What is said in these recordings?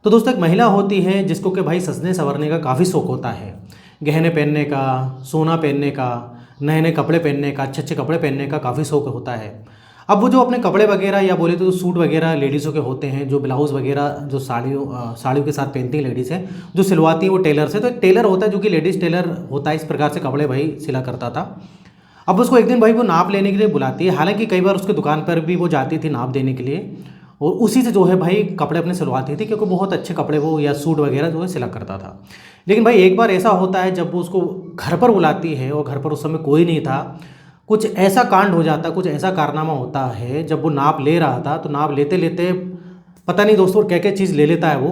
तो दोस्तों एक महिला होती है जिसको कि भाई सजने संवरने का काफ़ी शौक होता है। गहने पहनने का, सोना पहनने का, नए नए कपड़े पहनने का, अच्छे अच्छे कपड़े पहनने का काफ़ी शौक होता है। अब वो जो अपने कपड़े वगैरह या बोले तो सूट वगैरह लेडीज़ों के होते हैं, जो ब्लाउज़ वगैरह जो साड़ियों के साथ पहनती हैं लेडीज़ हैं, जो सिलवाती हैं वो टेलर से। तो एक टेलर होता है जो कि लेडीज़ टेलर होता है, इस प्रकार से कपड़े भाई सिला करता था। अब उसको एक दिन भाई वो नाप लेने के लिए बुलाती है। हालांकि कई बार उसके दुकान पर भी वो जाती थी नाप देने के लिए, और उसी से जो है भाई कपड़े अपने सिलवाती थी, क्योंकि बहुत अच्छे कपड़े वो या सूट वगैरह जो है सिला करता था। लेकिन भाई एक बार ऐसा होता है जब वो उसको घर पर बुलाती है और घर पर उस समय कोई नहीं था। कुछ ऐसा कांड हो जाता है, कुछ ऐसा कारनामा होता है, जब वो नाप ले रहा था तो नाप लेते लेते पता नहीं दोस्तों क्या क्या चीज़ ले लेता है वो।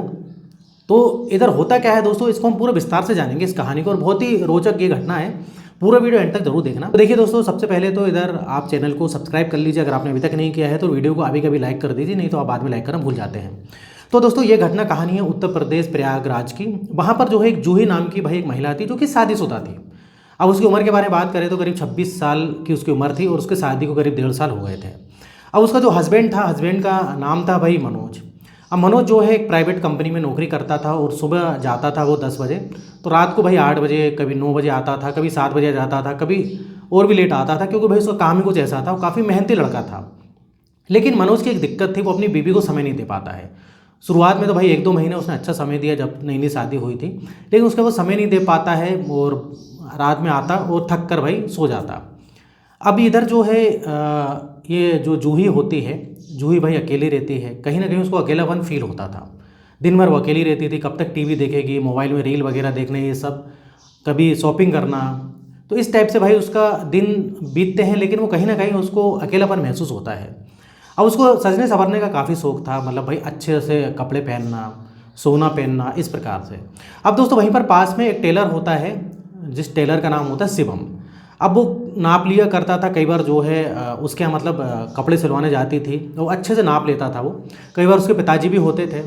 तो इधर होता क्या है दोस्तों, इसको हम पूरा विस्तार से जानेंगे इस कहानी को, और बहुत ही रोचक ये घटना है। पूरा वीडियो एंड तक जरूर देखना। तो देखिए दोस्तों, सबसे पहले तो इधर आप चैनल को सब्सक्राइब कर लीजिए अगर आपने अभी तक नहीं किया है, तो वीडियो को अभी कभी लाइक कर दीजिए, नहीं तो आप बाद में लाइक करना भूल जाते हैं। तो दोस्तों ये घटना कहानी है उत्तर प्रदेश प्रयागराज की। वहाँ पर जो है एक जूही नाम की भाई एक महिला थी जो कि शादीशुदा थी। अब उसकी उम्र के बारे में बात करें तो करीब 26 साल की उसकी उम्र थी, और उसके शादी को करीब 1.5 साल हो गए थे। अब उसका जो हस्बैंड था, हस्बैंड का नाम था भाई मनोज। अब मनोज जो है एक प्राइवेट कंपनी में नौकरी करता था, और सुबह जाता था वो 10 बजे, तो रात को भाई 8 बजे, कभी 9 बजे आता था, कभी 7 बजे जाता था, कभी और भी लेट आता था, क्योंकि भाई उसका काम ही कुछ ऐसा था, वो काफ़ी मेहनती लड़का था। लेकिन मनोज की एक दिक्कत थी, वो अपनी बीवी को समय नहीं दे पाता है। शुरुआत में तो भाई 1-2 महीने उसने अच्छा समय दिया जब नई नई शादी हुई थी, लेकिन उसका वो समय नहीं दे पाता है, और रात में आता और थक कर भाई सो जाता। अब इधर जो है ये जो जूही होती है, जूही भाई अकेली रहती है। कहीं ना कहीं उसको अकेलापन फील होता था। दिन भर वो अकेली रहती थी, कब तक टीवी देखेगी, मोबाइल में रील वगैरह देखने, ये सब, कभी शॉपिंग करना। तो इस टाइप से भाई उसका दिन बीतते हैं, लेकिन वो कहीं ना कहीं उसको अकेलापन महसूस होता है। अब उसको सजने संवरने का काफ़ी शौक था, मतलब भाई अच्छे से कपड़े पहनना, सोना पहनना, इस प्रकार से। अब दोस्तों वहीं पर पास में एक टेलर होता है, जिस टेलर का नाम होता है शिवम। अब वो नाप लिया करता था कई बार, जो है उसके यहाँ मतलब कपड़े सिलवाने जाती थी, तो अच्छे से नाप लेता था वो। कई बार उसके पिताजी भी होते थे।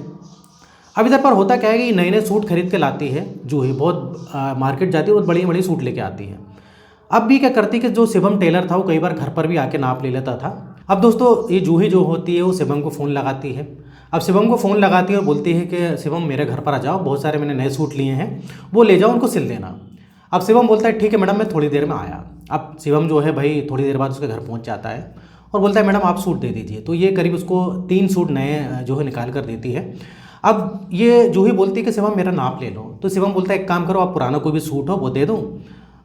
अब इधर पर होता क्या है कि नए नए सूट खरीद के लाती है जूही, बहुत मार्केट जाती है और बड़ी बड़ी सूट लेके आती है। अब भी क्या करती कि जो शिवम टेलर था वो कई बार घर पर भी आके नाप ले लेता था। अब दोस्तों ये जूही जो होती है वो शिवम को फ़ोन लगाती है। अब शिवम को फ़ोन लगाती है और बोलती है कि शिवम मेरे घर पर आ जाओ, बहुत सारे मैंने नए सूट लिए हैं, वो ले जाओ, उनको सिल देना। अब शिवम बोलता है ठीक है मैडम, मैं थोड़ी देर में आया। अब शिवम जो है भाई थोड़ी देर बाद उसके घर पहुंच जाता है और बोलता है मैडम आप सूट दे दीजिए। तो ये करीब उसको 3 सूट नए जो है निकाल कर देती है। अब ये जूही बोलती है कि शिवम मेरा नाप ले लो। तो शिवम बोलता है एक काम करो, आप पुराना कोई भी सूट हो वो दे दो,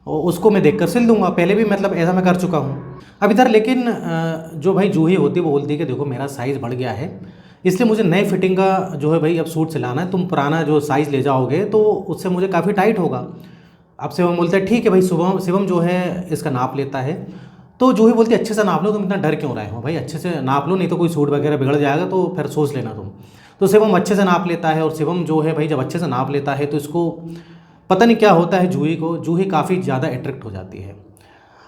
और उसको मैं देखकर सिल दूंगा, पहले भी मतलब ऐसा मैं कर चुका हूँ। अब इधर लेकिन जो भाई जूही होती है वो बोलती है कि देखो मेरा साइज़ बढ़ गया है, इसलिए मुझे नए फिटिंग का जो है भाई अब सूट सिलाना है, तुम पुराना जो साइज़ ले जाओगे तो उससे मुझे काफ़ी टाइट होगा। अब शिवम बोलता है ठीक है भाई। शिवम जो है इसका नाप लेता है। तो जूही बोलती है अच्छे से नाप लो, तुम इतना डर क्यों रहे हो भाई, अच्छे से नाप लो, नहीं तो कोई सूट वगैरह बिगड़ जाएगा तो फिर सोच लेना तुम। तो शिवम अच्छे से नाप लेता है, और शिवम जो है भाई जब अच्छे से नाप लेता है तो इसको पता नहीं क्या होता है, जूही को, जूही काफ़ी ज़्यादा अट्रैक्ट हो जाती है।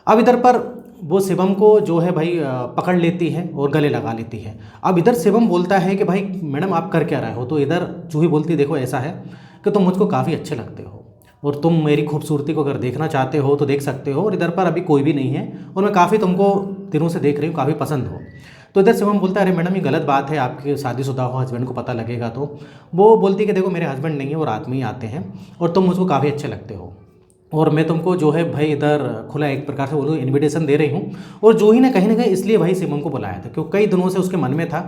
अब इधर पर वो शिवम को जो है भाई पकड़ लेती है और गले लगा लेती है। अब इधर शिवम बोलता है कि भाई मैडम आप कर क्या रहे हो। तो इधर जूही बोलती है देखो ऐसा है कि तुम मुझको काफ़ी अच्छे लगते हो, और तुम मेरी खूबसूरती को अगर देखना चाहते हो तो देख सकते हो, और इधर पर अभी कोई भी नहीं है, और मैं काफ़ी तुमको दिनों से देख रही हूँ, काफ़ी पसंद हो। तो इधर शिवम बोलता है अरे मैडम ये गलत बात है, आपके शादीशुदा हो, हस्बैंड को पता लगेगा तो। वो बोलती है कि देखो मेरे हस्बैंड नहीं है, वो रात में ही आते हैं, और तुम मुझको काफ़ी अच्छे लगते हो, और मैं तुमको जो है भाई इधर खुला एक प्रकार से बोलो इनविटेशन दे रही हूँ। और जूही ने कहीं ना कहीं इसलिए भाई शिवम को बुलाया था, क्योंकि कई दिनों से उसके मन में था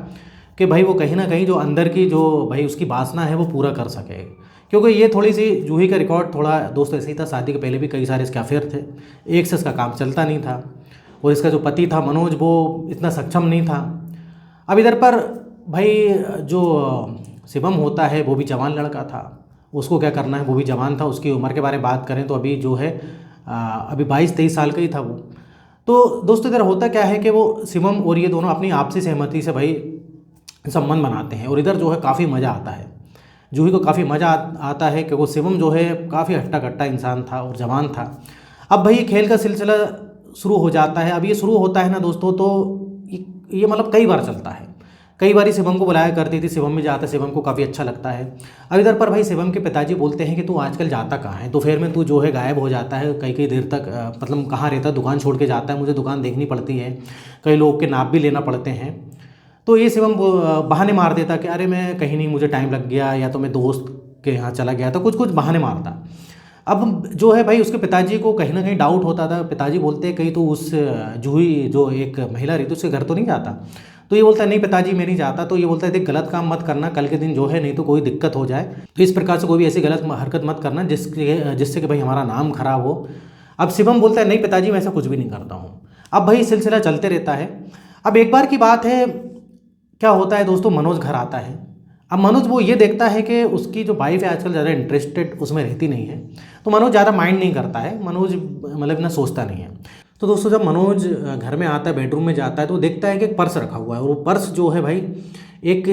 कि भाई वो कहीं ना कहीं जो अंदर की जो भाई उसकी वासना है वो पूरा कर सके। क्योंकि ये थोड़ी सी जूही का रिकॉर्ड थोड़ा दोस्त ऐसे ही था, शादी के पहले भी कई सारे इसके अफेयर थे, एक से इसका काम चलता नहीं था, और इसका जो पति था मनोज वो इतना सक्षम नहीं था। अब इधर पर भाई जो शिवम होता है वो भी जवान लड़का था, उसको क्या करना है, वो भी जवान था। उसकी उम्र के बारे में बात करें तो अभी जो है अभी 22-23 साल का ही था वो। तो दोस्तों इधर होता क्या है कि वो शिवम और ये दोनों अपनी आपसी सहमति से भाई संबंध बनाते हैं, और इधर जो है काफ़ी मज़ा आता है, जूही को काफ़ी मज़ा आता है, क्योंकि शिवम जो है काफ़ी हट्टा कट्टा इंसान था और जवान था। अब भाई ये खेल का सिलसिला शुरू हो जाता है। अब ये शुरू होता है ना दोस्तों, तो ये मतलब कई बार चलता है। कई बार शिवम को बुलाया करती थी, शिवम भी जाता है, शिवम को काफ़ी अच्छा लगता है। अब इधर पर भाई शिवम के पिताजी बोलते हैं कि तू आजकल जाता कहाँ है, दोपहर में तू जो है गायब हो जाता है, कई कई देर तक मतलब कहाँ रहता है, दुकान छोड़ के जाता है, मुझे दुकान देखनी पड़ती है, कई लोग के नाप भी लेना पड़ते हैं। तो ये शिवम बहाने मार देता कि अरे मैं कहीं नहीं, मुझे टाइम लग गया, या तो मैं दोस्त के यहाँ चला गया, तो कुछ कुछ बहाने मारता। अब जो है भाई उसके पिताजी को कहीं ना कहीं डाउट होता था। पिताजी बोलते हैं कहीं तो उस जूही जो एक महिला रही थी उसके घर तो नहीं जाता। तो ये बोलता है नहीं पिताजी मैं नहीं जाता। तो ये बोलता है देख गलत काम मत करना, कल के दिन जो है नहीं तो कोई दिक्कत हो जाए, तो इस प्रकार से कोई भी ऐसी गलत हरकत मत करना जिससे कि भाई हमारा नाम खराब हो। अब शिवम बोलता है नहीं पिताजी मैं ऐसा कुछ भी नहीं करता हूँ। अब भाई सिलसिला चलते रहता है। अब एक बार की बात है, क्या होता है दोस्तों, मनोज घर आता है। अब मनोज वो ये देखता है कि उसकी जो वाइफ है आजकल ज़्यादा इंटरेस्टेड उसमें रहती नहीं है, तो मनोज ज़्यादा माइंड नहीं करता है, मनोज मतलब इतना सोचता नहीं है। तो दोस्तों जब मनोज घर में आता है, बेडरूम में जाता है, तो देखता है कि एक पर्स रखा हुआ है, और वो पर्स जो है भाई एक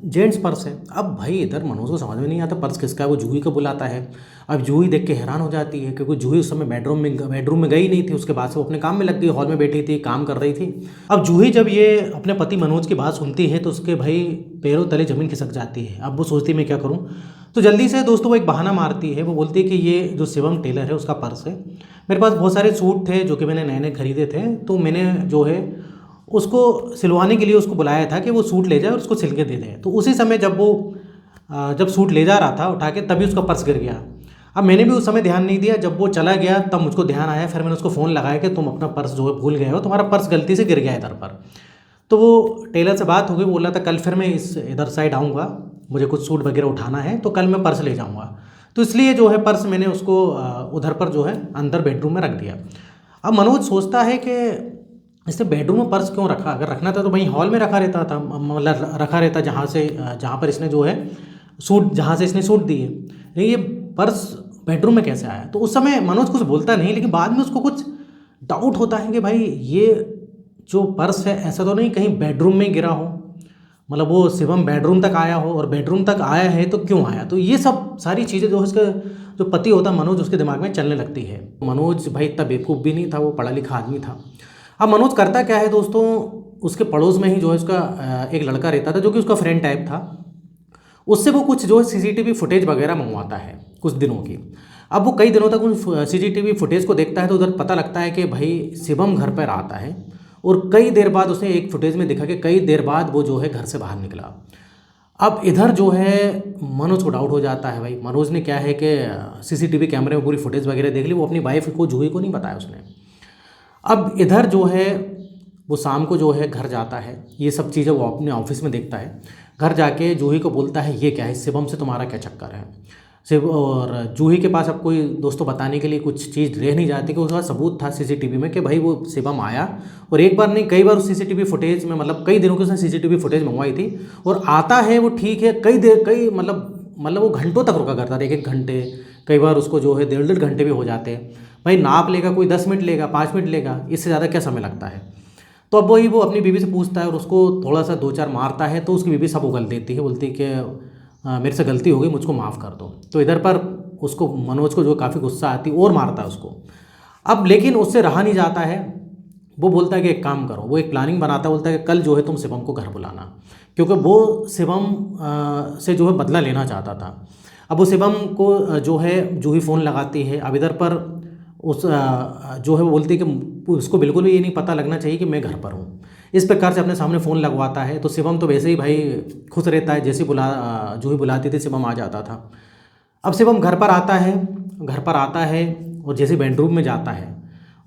जेंट्स पर्स है। अब भाई इधर मनोज को समझ में नहीं आता पर्स किसका है, वो जूही को बुलाता है। अब जूही देख के हैरान हो जाती है, क्योंकि जूही उस समय बेडरूम में गई नहीं थी, उसके बाद से वो अपने काम में लग गई, हॉल में बैठी थी, काम कर रही थी। अब जूही जब ये अपने पति मनोज की बात सुनती है तो उसके भाई पैरों तले ज़मीन खिसक जाती है। अब वो सोचती है मैं क्या करूँ, तो जल्दी से दोस्तों वो एक बहाना मारती है। वो बोलती है कि ये जो शिवम टेलर है उसका पर्स है, मेरे पास बहुत सारे सूट थे जो कि मैंने नए नए खरीदे थे, तो मैंने जो है उसको सिलवाने के लिए उसको बुलाया था कि वो सूट ले जाए और उसको सिल के दे दे। तो उसी समय जब सूट ले जा रहा था उठा के, तभी उसका पर्स गिर गया। अब मैंने भी उस समय ध्यान नहीं दिया, जब वो चला गया तब मुझको ध्यान आया, फिर मैंने उसको फ़ोन लगाया कि तुम अपना पर्स जो है भूल गए हो, तुम्हारा पर्स गलती से गिर गया इधर पर। तो वो टेलर से बात हो गई, बोला था कल फिर मैं इस इधर साइड आऊँगा, मुझे कुछ सूट वगैरह उठाना है, तो कल मैं पर्स ले जाऊँगा। तो इसलिए जो है पर्स मैंने उसको उधर पर जो है अंदर बेडरूम में रख दिया। अब मनोज सोचता है कि इसने बेडरूम में पर्स क्यों रखा, अगर रखना था तो वहीं हॉल में रखा रहता था, मतलब रखा रहता जहाँ पर इसने जो है सूट, जहाँ से इसने सूट दिए, लेकिन ये पर्स बेडरूम में कैसे आया। तो उस समय मनोज कुछ बोलता नहीं, लेकिन बाद में उसको कुछ डाउट होता है कि भाई ये जो पर्स है ऐसा तो नहीं कहीं बेडरूम में गिरा हो, मतलब वो शिवम बेडरूम तक आया हो, और बेडरूम तक आया है तो क्यों आया। तो ये सब सारी चीज़ें जो उसका जो पति होता है मनोज, उसके दिमाग में चलने लगती है। मनोज भाई इतना बेवकूफ़ भी नहीं था, वो पढ़ा लिखा आदमी था। अब मनोज करता क्या है दोस्तों, उसके पड़ोस में ही जो है उसका एक लड़का रहता था जो कि उसका फ्रेंड टाइप था, उससे वो कुछ जो है सीसीटीवी फुटेज वगैरह मंगवाता है कुछ दिनों की। अब वो कई दिनों तक उन सीसीटीवी फुटेज को देखता है, तो उधर पता लगता है कि भाई शिवम घर पर आता है, और कई देर बाद उसने एक फुटेज में दिखा कि कई देर बाद वो जो है घर से बाहर निकला। अब इधर जो है मनोज को डाउट हो जाता है। भाई मनोज ने क्या है कि सीसीटीवी कैमरे में पूरी फुटेज वगैरह देख ली, वो अपनी वाइफ को जूही को नहीं बताया उसने। अब इधर जो है वो शाम को जो है घर जाता है, ये सब चीज़ें वो अपने ऑफिस में देखता है। घर जाके जूही को बोलता है ये क्या है, शिवम से तुम्हारा क्या चक्कर है। शिव और जूही के पास अब कोई दोस्तों बताने के लिए कुछ चीज़ रह नहीं जाती, कि उसका सबूत था सीसीटीवी में कि भाई वो शिवम आया, और एक बार नहीं कई बार उस सीसीटीवी फुटेज में, मतलब कई दिनों की उसने सीसीटीवी फुटेज मंगवाई थी, और आता है वो ठीक है, कई मतलब वो घंटों तक रुका करता था, एक एक घंटे, कई बार उसको जो है 1.5 घंटे भी हो जाते हैं। भाई नाप लेगा कोई 10 मिनट लेगा, 5 मिनट लेगा, इससे ज़्यादा क्या समय लगता है। तो अब वही वो अपनी बीवी से पूछता है और उसको थोड़ा सा 2-4 मारता है, तो उसकी बीवी सब उगल देती है, बोलती है कि मेरे से गलती हो गई, मुझको माफ़ कर दो। तो इधर पर उसको मनोज को जो काफ़ी गुस्सा आती और मारता है उसको। अब लेकिन उससे रहा नहीं जाता है, वो बोलता है कि एक काम करो, वो एक प्लानिंग बनाता है, बोलता है कि कल जो है तुम शिवम को घर बुलाना, क्योंकि वो शिवम से जो है बदला लेना चाहता था। अब वो शिवम को जो है जूही फ़ोन लगाती है। अब इधर पर उस जो है वो बोलती है कि उसको बिल्कुल भी ये नहीं पता लगना चाहिए कि मैं घर पर हूँ। इस प्रकार से अपने सामने फ़ोन लगवाता है। तो शिवम तो वैसे ही भाई खुश रहता है, जैसे जूही बुलाती थी शिवम आ जाता था। अब शिवम घर पर आता है और जैसे बेडरूम में जाता है,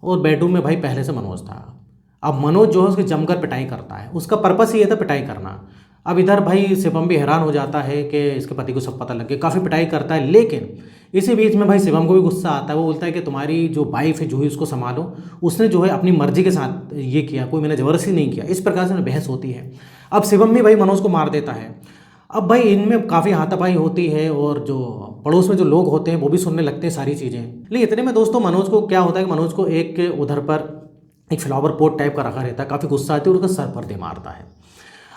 और बेडरूम में भाई पहले से मनोज था। अब मनोज जो है उसकी जमकर पिटाई करता है, उसका पर्पस ही ये था पिटाई करना। अब इधर भाई शिवम भी हैरान हो जाता है कि इसके पति को सब पता लग गया, काफ़ी पिटाई करता है। लेकिन इसी बीच में भाई शिवम को भी गुस्सा आता है, वो बोलता है कि तुम्हारी जो वाइफ है जूही उसको संभालो, उसने जो है अपनी मर्जी के साथ ये किया, कोई मैंने ज़बरदस्ती नहीं किया। इस प्रकार से बहस होती है। अब शिवम भी भाई मनोज को मार देता है। अब भाई इनमें काफ़ी हाथापाई होती है, और जो पड़ोस में जो लोग होते हैं वो भी सुनने लगते हैं सारी चीज़ें। लेकिन इतने में दोस्तों मनोज को क्या होता है कि मनोज को एक उधर पर एक फ्लावर पॉट टाइप का रखा रहता है, काफ़ी गुस्सा आती है और उसका सर पर दे मारता है।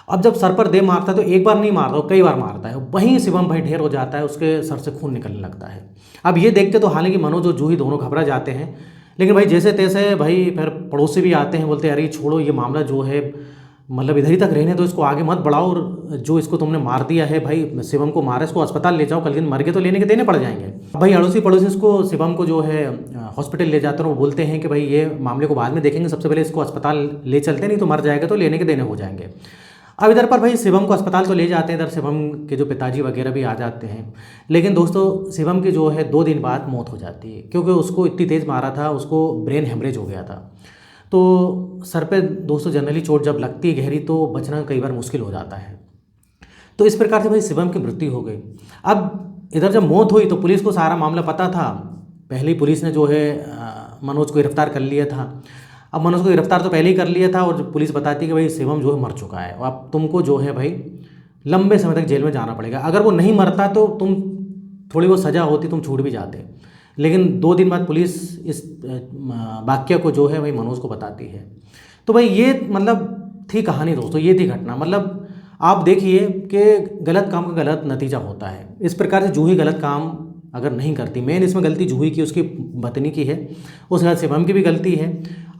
अब जब सर पर दे मारता है तो एक बार नहीं मारता, वो कई बार मारता है। वहीं शिवम भाई ढेर हो जाता है, उसके सर से खून निकलने लगता है। अब ये देखते तो हालांकि मनोज और जूही दोनों घबरा जाते हैं, लेकिन भाई जैसे तैसे भाई फिर पड़ोसी भी आते हैं, बोलते हैं अरे छोड़ो ये मामला जो है, मतलब इधर ही तक रहने दो, इसको आगे मत बढ़ाओ, और जो इसको तुमने मार दिया है भाई शिवम को मारा, इसको अस्पताल ले जाओ, कल दिन मर के तो लेने के देने पड़ जाएंगे। भाई अड़ोसी पड़ोसी इसको शिवम को जो है हॉस्पिटल ले जाते हैं, वो बोलते हैं कि भाई ये मामले को बाद में देखेंगे, सबसे पहले इसको अस्पताल ले चलते, नहीं तो मर जाएगा तो लेने के देने हो जाएंगे। अब इधर पर भाई शिवम को अस्पताल तो ले जाते हैं, इधर शिवम के जो पिताजी वगैरह भी आ जाते हैं। लेकिन दोस्तों शिवम की जो है 2 दिन बाद मौत हो जाती है, क्योंकि उसको इतनी तेज़ मारा था, उसको ब्रेन हेमरेज हो गया था। तो सर पे दोस्तों जनरली चोट जब लगती है गहरी तो बचना कई बार मुश्किल हो जाता है। तो इस प्रकार से भाई शिवम की मृत्यु हो गई। अब इधर जब मौत हुई तो पुलिस को सारा मामला पता था, पहले ही पुलिस ने जो है मनोज को गिरफ्तार कर लिया था। अब मनोज को गिरफ्तार तो पहले ही कर लिया था और पुलिस बताती है कि भाई शिवम जो है मर चुका है, और अब तुमको जो है भाई लंबे समय तक जेल में जाना पड़ेगा। अगर वो नहीं मरता तो तुम थोड़ी बहुत सज़ा होती, तुम छूट भी जाते। लेकिन 2 दिन बाद पुलिस इस वाक्य को जो है भाई मनोज को बताती है। तो भाई ये मतलब थी कहानी दोस्तों, ये थी घटना। मतलब आप देखिए कि गलत काम का गलत नतीजा होता है। इस प्रकार से जूही गलत काम अगर नहीं करती, मेन इसमें गलती जूही की, उसकी पत्नी की है, उसके बाद शिवम की भी गलती है।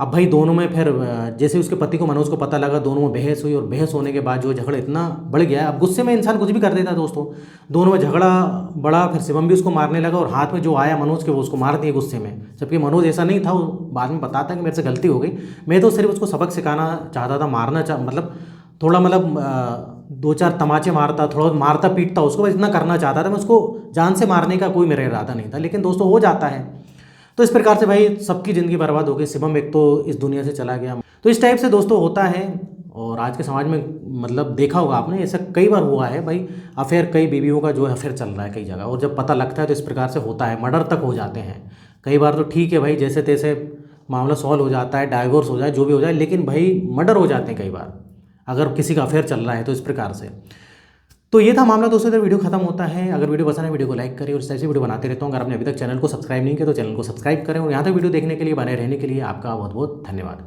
अब भाई दोनों में फिर जैसे उसके पति को मनोज को पता लगा, दोनों में बहस हुई और बहस होने के बाद जो झगड़ा इतना बढ़ गया। अब गुस्से में इंसान कुछ भी कर देता है दोस्तों। दोनों में झगड़ा बढ़ा, फिर शिवम भी उसको मारने लगा और हाथ में जो आया मनोज के वो उसको मार दिए गुस्से में। जबकि मनोज ऐसा नहीं था, वो बाद में बताता कि मेरे से गलती हो गई, मैं तो सिर्फ उसको सबक सिखाना चाहता था, मतलब थोड़ा मतलब 2-4 तमाचे मारता, थोड़ा मारता पीटता उसको, बस इतना करना चाहता था मैं। उसको जान से मारने का कोई मेरा इरादा नहीं था, लेकिन दोस्तों हो जाता है। तो इस प्रकार से भाई सबकी ज़िंदगी बर्बाद हो गई। शिवम एक तो इस दुनिया से चला गया। तो इस टाइप से दोस्तों होता है, और आज के समाज में मतलब देखा होगा आपने, ऐसा कई बार हुआ है भाई। अफेयर, कई बीवियों का जो है अफेयर चल रहा है कई जगह, और जब पता लगता है तो इस प्रकार से होता है, मर्डर तक हो जाते हैं। कई बार तो ठीक है भाई, जैसे तैसे मामला सॉल्व हो जाता है, डाइवोर्स हो जाए, जो भी हो जाए, लेकिन भाई मर्डर हो जाते हैं कई बार अगर किसी का अफेयर चल रहा है तो। इस प्रकार से तो ये था मामला दोस्तों। इधर वीडियो खत्म होता है। अगर वीडियो पसंद है वीडियो को लाइक करें और इस तरह से वीडियो बनाते रहता हूँ। अगर आपने अभी तक चैनल को सब्सक्राइब नहीं किया तो चैनल को सब्सक्राइब करें, और यहाँ तक वीडियो देखने के लिए, बने रहने के लिए आपका बहुत बहुत धन्यवाद।